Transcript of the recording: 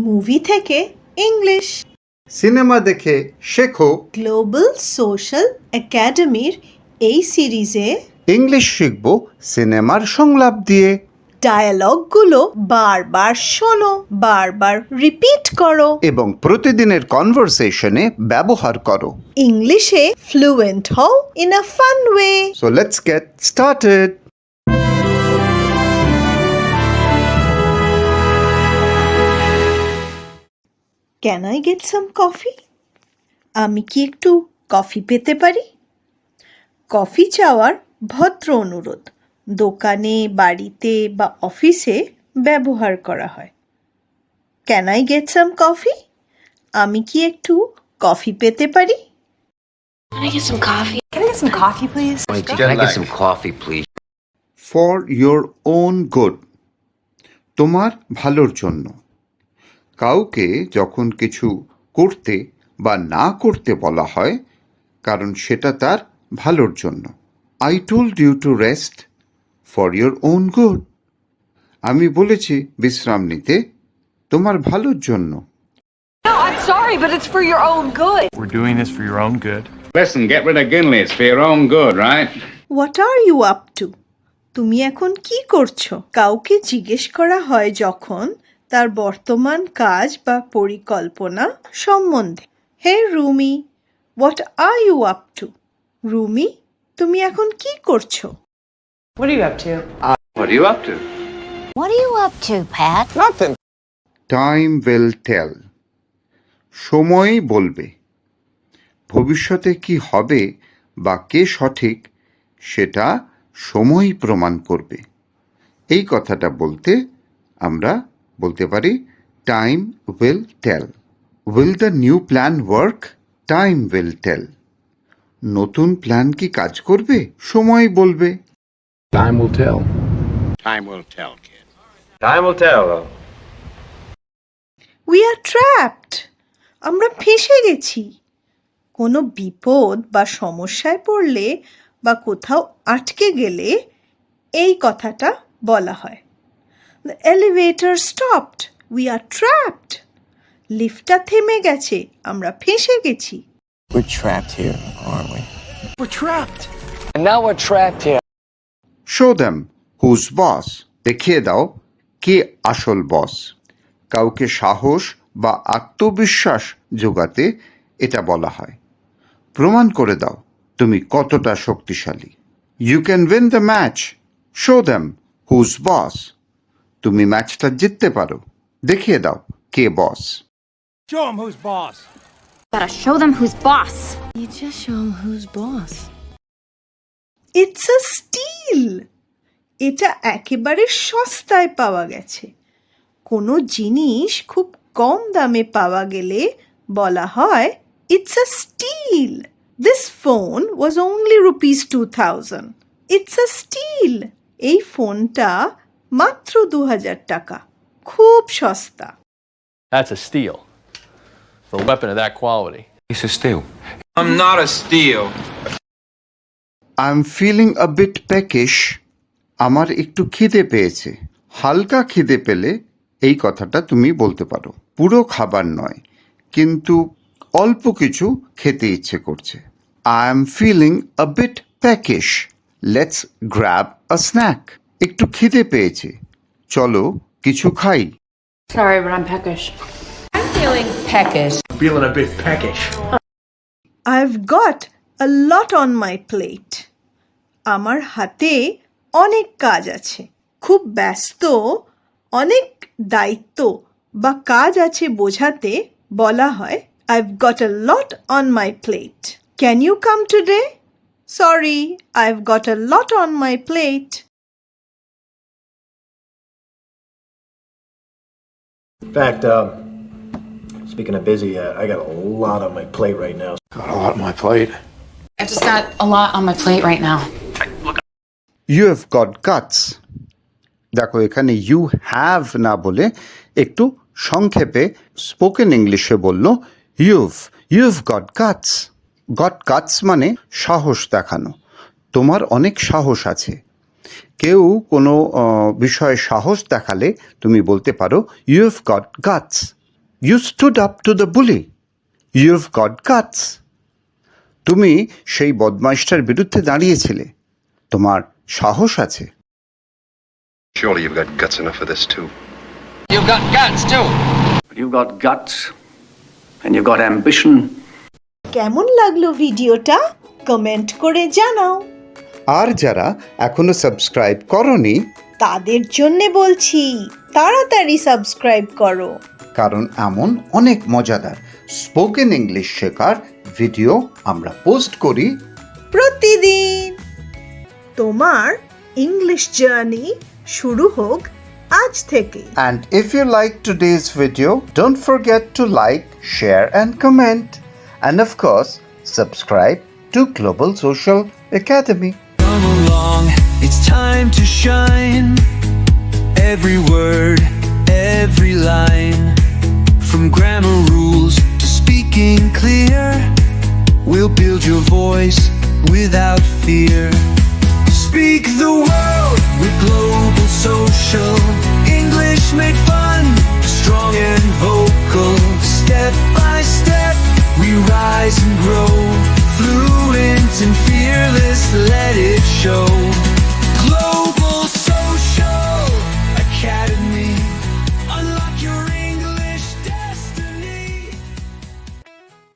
Movie থেকে English. Cinema দেখে শেখো। গ্লোবাল সোশ্যাল একাডেমির এই সিরিজে ইংলিশ শিখব সিনেমার সংলাপ দিয়ে। ডায়ালগগুলো বারবার শোনো, বারবার রিপিট করো এবং প্রতিদিনের কনভারসেশনে ব্যবহার করো। ইংলিশে ফ্লুয়েন্ট হও in a fun way. So let's get started. Can I get some coffee? আমি কি একটু কফি পেতে পারি? কফি চাওয়ার ভদ্র অনুরোধ দোকানে, বাড়িতে বা অফিসে ব্যবহার করা হয়। Can I get some coffee? আমি কি একটু কফি পেতে পারি? Can I get some coffee? Can I get some coffee, please? Can I get some coffee, please? For your own good. তোমার ভালোর জন্য। কাউকে যখন কিছু করতে বা না করতে বলা হয়, কারণ সেটা তার ভালোর জন্য। I told you to rest for your own good. আমি বলেছি বিশ্রাম নিতে তোমার ভালোর জন্য। No, I'm sorry, but it's for your own good. We're doing this for your own good. Listen, get rid of Ginley. It's for your own good, right? What are you up to? তুমি এখন কি করছো? কাউকে জিজ্ঞেস করা হয় যখন তার বর্তমান কাজ বা পরিকল্পনা সম্বন্ধে। হে Rumi, what are you up to? Rumi, তুমি এখন কি করছো? What are you up to? What are you up to? What are you up to, Pat? Nothing. Time will tell. সময়ই বলবে। ভবিষ্যতে কি হবে বা কে সঠিক সেটা সময়ই প্রমাণ করবে। এই কথাটা বলতে আমরা বলতে পারি time will tell. Will the new plan work? Time will tell. নতুন প্ল্যান কি কাজ করবে? সময় বলবে। Time will tell. Time will tell, kid. Time will tell. We are trapped. আমরা ফেঁসে গেছি। কোনো বিপদ বা সমস্যায় পড়লে বা কোথাও আটকে গেলে এই কথাটা বলা হয়। The elevator stopped. We are trapped. লিফটটা থেমে গেছে, আমরা ফেঁসে গেছি। We're trapped here, aren't we? We're trapped. And now we're trapped here. Show them who's boss. দেখিয়ে দাও কে আসল বস। কাউকে সাহস বা আত্মবিশ্বাস যোগাতে এটা বলা হয়। প্রমাণ করে দাও তুমি কতটা শক্তিশালী। You can win the match. Show them who's boss. তুমি ম্যাচটা জিততে পারো, দেখিয়ে দাও কে বস। Show them who's boss. Gotta show them who's boss. You just show him who's boss. It's a steal. এটা একেবারে সস্তায় পাওয়া গেছে। কোনো জিনিস খুব কম দামে পাওয়া গেলে বলা হয় It's a steal. This phone was only rupees 2000. It's a steal. এই ফোনটা মাত্র 2000 টাকা। খুব সস্তা। That's a steal. For a weapon of that quality. It's a steal. I'm not a steal. I'm feeling a bit peckish. আমার একটু খিদে পেয়েছে। হালকা খিদে পেলে এই কথাটা তুমি বলতে পারো। পুরো খাবার নয়, কিন্তু অল্প কিছু খেতে ইচ্ছে করছে। I am feeling a bit peckish. Let's grab a snack. একটু খিদে পেয়েছে, চলো কিছু খাই। Sorry, but I'm peckish. I'm feeling peckish. Feeling a bit peckish. I've got a lot on my plate. আমার হাতে অনেক কাজ আছে। খুব ব্যস্ত, অনেক দায়িত্ব বা কাজ আছে বোঝাতে বলা হয় I've got a lot on my plate. Can you come today? Sorry, I've got a lot on my plate. In fact, speaking of busy, I got a lot on my plate right now. Got a lot on my plate. I just got a lot on my plate right now. You have got guts. দেখো এখানে you have না বলে একটু সংক্ষেপে spoken ইংলিশে বলল you've got guts. Got guts মানে সাহস দেখানো। তোমার অনেক সাহস আছে। কেউ কোনো বিষয়ে সাহস দেখালে তুমি বলতে পারো you've got guts. You stood up to the bully. You've got guts. তুমি সেই বদমাইশটার বিরুদ্ধে দাঁড়িয়েছিলে। তোমার সাহস আছে। Surely you've got guts enough for this too. You've got guts too. You've got guts and you've got ambition. কেমন লাগলো ভিডিওটা comment করে জানাও। আর যারা এখনো সাবস্ক্রাইব করনি তাদের জন্যে বলছি তাড়াতাড়ি সাবস্ক্রাইব করো, কারণ এমন অনেক মজাদার স্পোকেন ইংলিশ শেখার ভিডিও আমরা পোস্ট করি প্রতিদিন। তোমার ইংলিশ জার্নি শুরু হোক আজ থেকে। And if you like today's video, don't forget to like, share and comment. And of course, subscribe to Global Social Academy. Come along, it's time to shine. Every word, every line, from grammar rules to speaking clear, we'll build your voice without fear. Speak the word with Global Social. English made fun, strong and vocal. Step by step, we rise and grow, fluent and fearless.